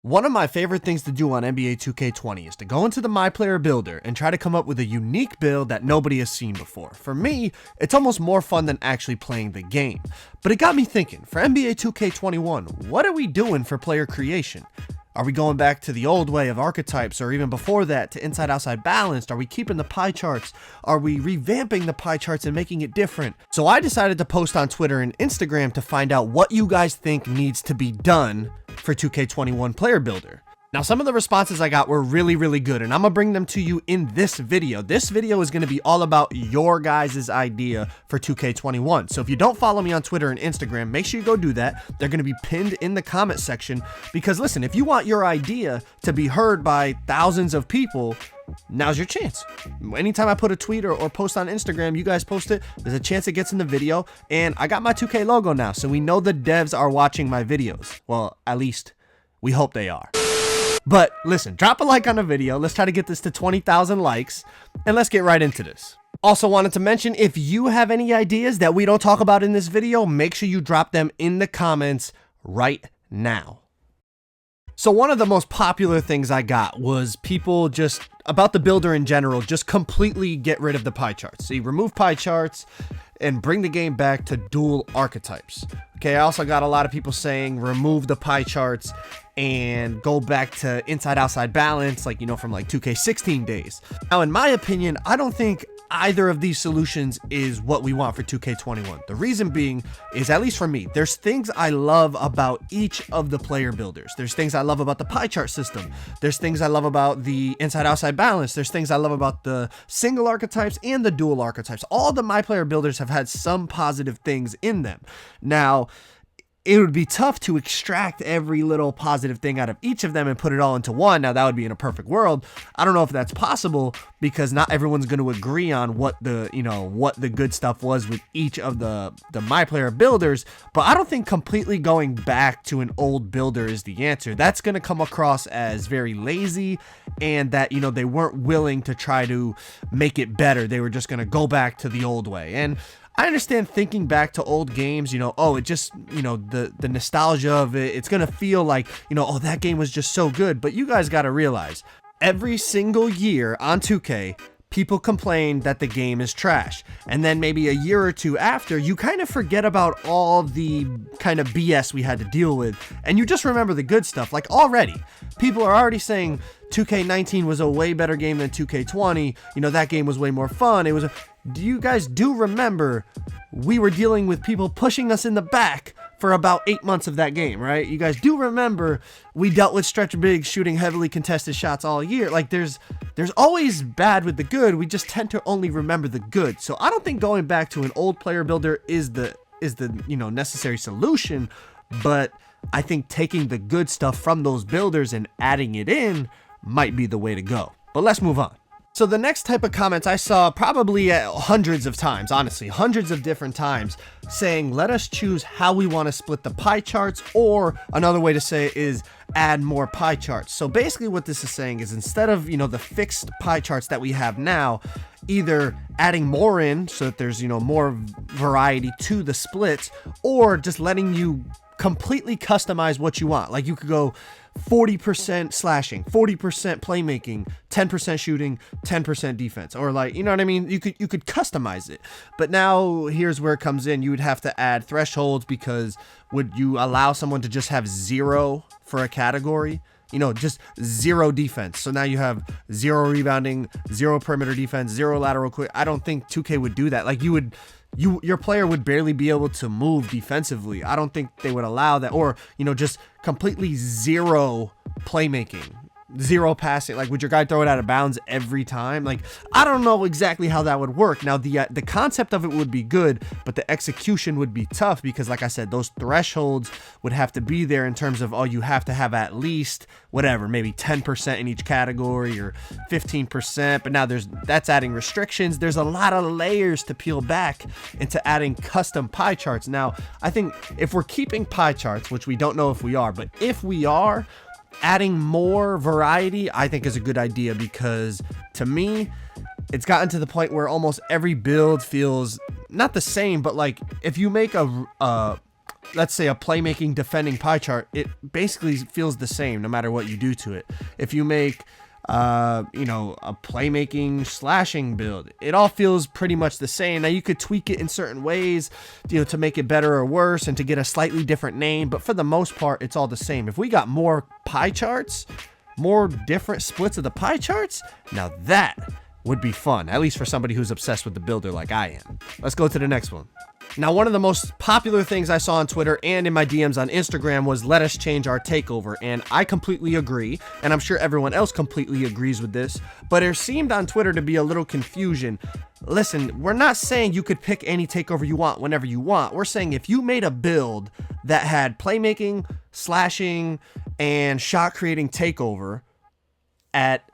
One of my favorite things to do on NBA 2K20 is to go into the MyPlayer Builder and try to come up with a unique build that nobody has seen before. For me, it's almost more fun than actually playing the game. But it got me thinking, for NBA 2K21, what are we doing for player creation? Are we going back to the old way of archetypes, or even before that to inside-outside balanced? Are we keeping the pie charts? Are we revamping the pie charts and making it different? So I decided to post on Twitter and Instagram to find out what you guys think needs to be done for 2K21 Player Builder. Now, some of the responses I got were really good, and I'm gonna bring them to you in this video. This video is gonna be all about your guys' idea for 2K21. So if you don't follow me on Twitter and Instagram, make sure you go do that. They're gonna be pinned in the comment section, because listen, if you want your idea to be heard by thousands of people, now's your chance. Anytime I put a tweet or post on Instagram, you guys post it, there's a chance it gets in the video. And I got my 2K logo now, so we know the devs are watching my videos. Well, at least we hope they are. But listen, drop a like on the video. Let's try to get this to 20,000 likes, and let's get right into this. Also wanted to mention, if you have any ideas that we don't talk about in this video, make sure you drop them in the comments right now. So one of the most popular things I got was people just, about the builder in general, just completely get rid of the pie charts. So you remove pie charts and bring the game back to dual archetypes. Okay, I also got a lot of people saying remove the pie charts and go back to inside-outside balance, like, you know, from like 2K16 days. Now, in my opinion, I don't think either of these solutions is what we want for 2K21. The reason being is, at least for me, there's things I love about each of the player builders. There's things I love about the pie chart system. There's things I love about the inside-outside balance. There's things I love about the single archetypes and the dual archetypes. All the MyPlayer builders have had some positive things in them. Now, it would be tough to extract every little positive thing out of each of them and put it all into one. Now, that would be in a perfect world. I don't know if that's possible, because not everyone's going to agree on what the good stuff was with each of the MyPlayer builders. But I don't think completely going back to an old builder is the answer. That's going to come across as very lazy, and that, you know, they weren't willing to try to make it better. They were just going to go back to the old way. And I understand thinking back to old games, you know, oh, it just, you know, the nostalgia of it, it's going to feel like, you know, oh, that game was just so good. But you guys got to realize, every single year on 2K, people complain that the game is trash. And then maybe a year or two after, you kind of forget about all the kind of BS we had to deal with, and you just remember the good stuff. Like, already, people are already saying 2K19 was a way better game than 2K20. You know, that game was way more fun. Do you guys remember we were dealing with people pushing us in the back for about 8 months of that game, right? You guys do remember we dealt with stretch bigs shooting heavily contested shots all year. Like, there's always bad with the good. We just tend to only remember the good. So I don't think going back to an old player builder is the you know, necessary solution, but I think taking the good stuff from those builders and adding it in might be the way to go. But let's move on. So the next type of comments I saw probably hundreds of times, honestly, hundreds of different times, saying, let us choose how we want to split the pie charts, or another way to say it is add more pie charts. So basically what this is saying is, instead of, you know, the fixed pie charts that we have now, either adding more in so that there's, you know, more variety to the splits, or just letting you completely customize what you want. Like, you could go 40% slashing, 40% playmaking, 10% shooting, 10% defense, or, like, you know what I mean? You could customize it. But now here's where it comes in. You would have to add thresholds, because would you allow someone to just have 0 for a category? You know, just 0 defense. So now you have 0 rebounding, 0 perimeter defense, 0 lateral quick. I don't think 2K would do that. Like, your player would barely be able to move defensively. I don't think they would allow that. Or, you know, just completely 0 playmaking, 0 passing. Like, would your guy throw it out of bounds every time? Like, I don't know exactly how that would work. Now, the concept of it would be good, but the execution would be tough, because, like I said, those thresholds would have to be there in terms of, oh, you have to have at least whatever, maybe 10% in each category, or 15%. But now that's adding restrictions. There's a lot of layers to peel back into adding custom pie charts. Now, I think if we're keeping pie charts, which we don't know if we are, but if we are, adding more variety, I think, is a good idea, because to me, it's gotten to the point where almost every build feels not the same, but like, if you make a let's say a playmaking defending pie chart, it basically feels the same no matter what you do to it. If you make a playmaking slashing build, it all feels pretty much the same. Now you could tweak it in certain ways, to make it better or worse and to get a slightly different name, but for the most part, it's all the same. If we got more pie charts, more different splits of the pie charts, now that would be fun, at least for somebody who's obsessed with the builder like I am. Let's go to the next one. Now, one of the most popular things I saw on Twitter and in my DMs on Instagram was let us change our takeover, and I completely agree, and I'm sure everyone else completely agrees with this, but there seemed on Twitter to be a little confusion. Listen, we're not saying you could pick any takeover you want whenever you want. We're saying if you made a build that had playmaking, slashing, and shot creating takeover at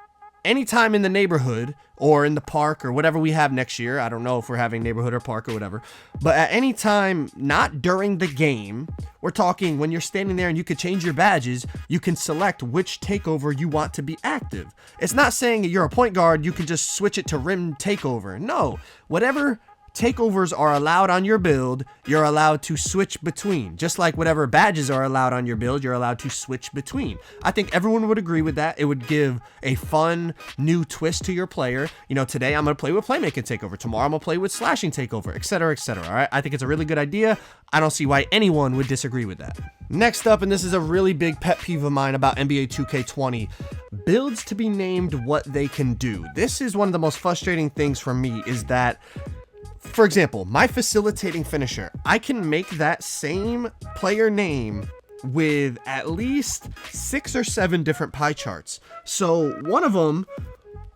any time in the neighborhood or in the park or whatever we have next year. I don't know if we're having neighborhood or park or whatever, but at any time, not during the game, we're talking when you're standing there and you could change your badges, you can select which takeover you want to be active. It's not saying you're a point guard, you can just switch it to rim takeover. No, whatever takeovers are allowed on your build, you're allowed to switch between. Just like whatever badges are allowed on your build, you're allowed to switch between. I think everyone would agree with that. It would give a fun new twist to your player. Today I'm going to play with playmaking takeover. Tomorrow I'm going to play with slashing takeover, etc., etc. All right. I think it's a really good idea. I don't see why anyone would disagree with that. Next up, and this is a really big pet peeve of mine about NBA 2K20, builds to be named what they can do. This is one of the most frustrating things for me is that, for example, my facilitating finisher, I can make that same player name with at least 6 or 7 different pie charts. So one of them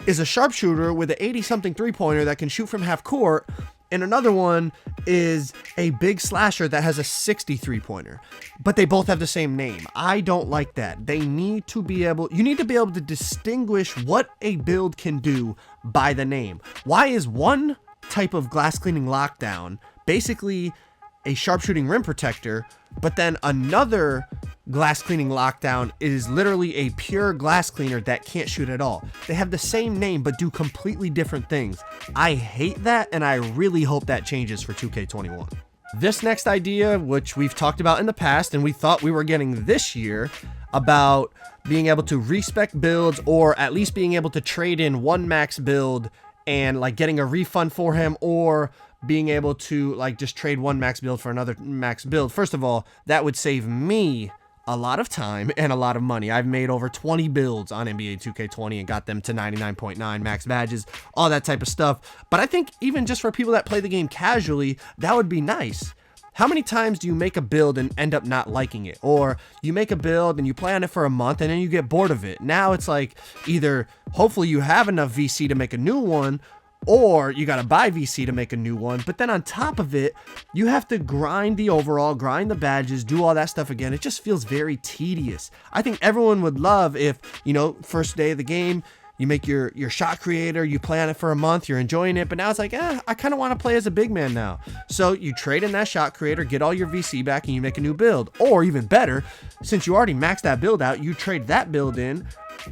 is a sharpshooter with an 80-something three-pointer that can shoot from half court, and another one is a big slasher that has a 60 three-pointer, but they both have the same name. I don't like that. You need to be able to distinguish what a build can do by the name. Why is one type of glass cleaning lockdown basically a sharpshooting rim protector, but then another glass cleaning lockdown is literally a pure glass cleaner that can't shoot at all? They have the same name but do completely different things. I hate that, and I really hope that changes for 2K21. This next idea, which we've talked about in the past and we thought we were getting this year, about being able to respec builds or at least being able to trade in one max build and like getting a refund for him, or being able to like just trade one max build for another max build. First of all, that would save me a lot of time and a lot of money. I've made over 20 builds on NBA 2K20 and got them to 99.9 max badges, all that type of stuff. But I think even just for people that play the game casually, that would be nice. How many times do you make a build and end up not liking it? Or you make a build and you play on it for a month and then you get bored of it. Now it's like either hopefully you have enough VC to make a new one, or you got to buy VC to make a new one. But then on top of it, you have to grind the overall, grind the badges, do all that stuff again. It just feels very tedious. I think everyone would love if, first day of the game, you make your shot creator, you play on it for a month, you're enjoying it, but now it's like, I kind of want to play as a big man now. So you trade in that shot creator, get all your VC back, and you make a new build. Or even better, since you already maxed that build out, you trade that build in,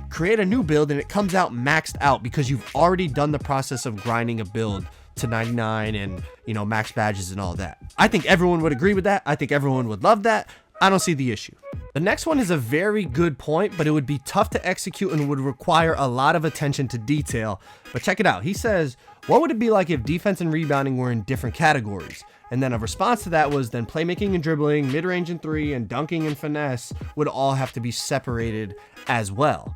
create a new build, and it comes out maxed out because you've already done the process of grinding a build to 99 and, max badges and all that. I think everyone would agree with that. I think everyone would love that. I don't see the issue. The next one is a very good point, but it would be tough to execute and would require a lot of attention to detail. But check it out. He says, what would it be like if defense and rebounding were in different categories? And then a response to that was then playmaking and dribbling, mid-range and three, and dunking and finesse would all have to be separated as well.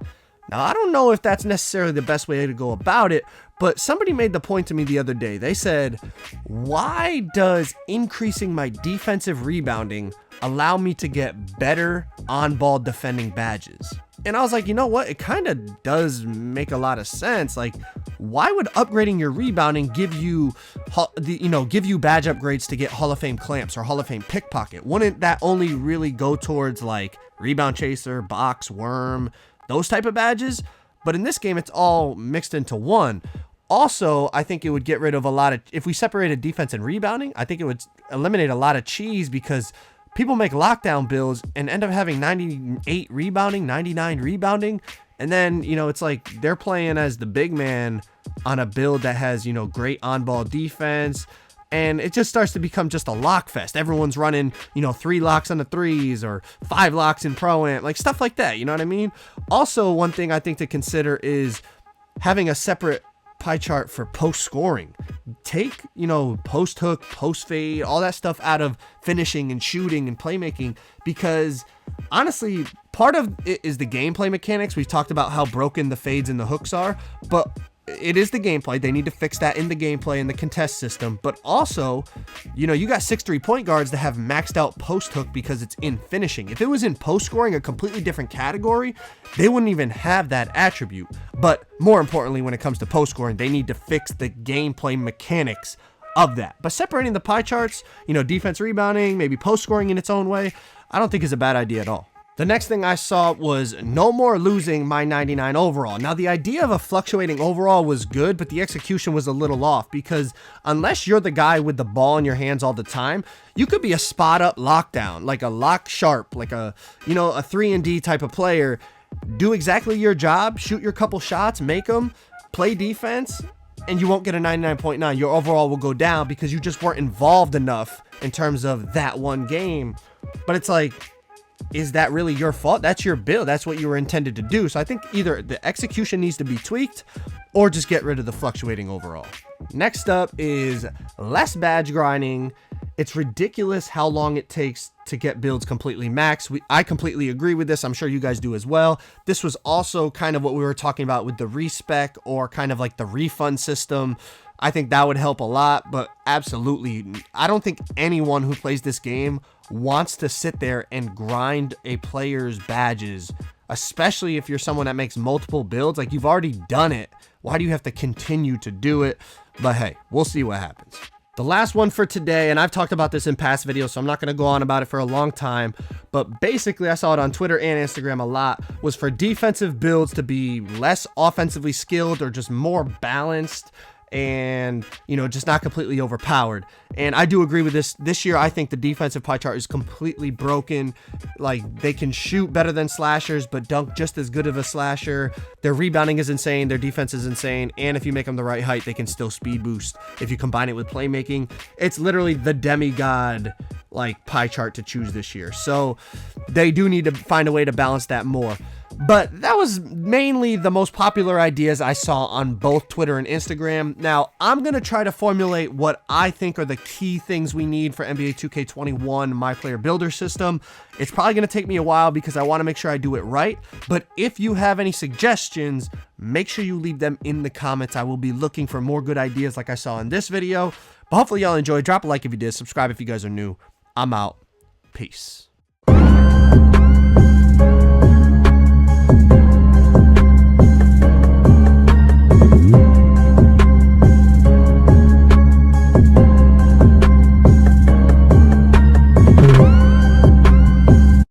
Now, I don't know if that's necessarily the best way to go about it, but somebody made the point to me the other day. They said, why does increasing my defensive rebounding allow me to get better on-ball defending badges? And I was like, you know what? It kind of does make a lot of sense. Like, why would upgrading your rebounding give you badge upgrades to get Hall of Fame clamps or Hall of Fame pickpocket? Wouldn't that only really go towards like rebound chaser, box, worm, those type of badges? But in this game, it's all mixed into one. Also, I think it would get rid of if we separated defense and rebounding, I think it would eliminate a lot of cheese, because people make lockdown builds and end up having 98 rebounding, 99 rebounding. And then, it's like they're playing as the big man on a build that has, great on-ball defense, and it just starts to become just a lock fest. Everyone's running, 3 locks on the threes or 5 locks in pro amp, like stuff like that. You know what I mean? Also, one thing I think to consider is having a separate pie chart for post scoring. Take, post hook, post fade, all that stuff out of finishing and shooting and playmaking, because honestly, part of it is the gameplay mechanics. We've talked about how broken the fades and the hooks are, but it is the gameplay. They need to fix that in the gameplay and the contest system. But also, you got 6'3" point guards that have maxed out post hook because it's in finishing. If it was in post scoring, a completely different category, they wouldn't even have that attribute. But more importantly, when it comes to post scoring, they need to fix the gameplay mechanics of that. But separating the pie charts, defense, rebounding, maybe post scoring in its own way, I don't think is a bad idea at all. The next thing I saw was no more losing my 99 overall. Now, the idea of a fluctuating overall was good, but the execution was a little off, because unless you're the guy with the ball in your hands all the time, you could be a spot up lockdown, like a lock sharp, like a 3-and-D type of player. Do exactly your job, shoot your couple shots, make them, play defense, and you won't get a 99.9. Your overall will go down because you just weren't involved enough in terms of that one game. But it's like, is that really your fault? That's your build. That's what you were intended to do. So I think either the execution needs to be tweaked or just get rid of the fluctuating overall. Next up is less badge grinding. It's ridiculous how long it takes to get builds completely maxed. I completely agree with this. I'm sure you guys do as well. This was also kind of what we were talking about with the respec, or kind of like the refund system. I think that would help a lot, but absolutely, I don't think anyone who plays this game wants to sit there and grind a player's badges, especially if you're someone that makes multiple builds. Like, you've already done it. Why do you have to continue to do it? But hey, we'll see what happens. The last one for today, and I've talked about this in past videos, so I'm not going to go on about it for a long time, but basically I saw it on Twitter and Instagram a lot, was for defensive builds to be less offensively skilled or just more balanced, and just not completely overpowered. And I do agree with this year. I think the defensive pie chart is completely broken. Like, they can shoot better than slashers, but dunk just as good of a slasher. Their rebounding is insane, their defense is insane, and if you make them the right height, they can still speed boost. If you combine it with playmaking, it's literally the demigod like pie chart to choose this year. So they do need to find a way to balance that more. But that was mainly the most popular ideas I saw on both Twitter and Instagram. Now, I'm going to try to formulate what I think are the key things we need for NBA 2K21 My Player Builder system. It's probably going to take me a while because I want to make sure I do it right. But if you have any suggestions, make sure you leave them in the comments. I will be looking for more good ideas like I saw in this video. But hopefully y'all enjoyed. Drop a like if you did. Subscribe if you guys are new. I'm out. Peace.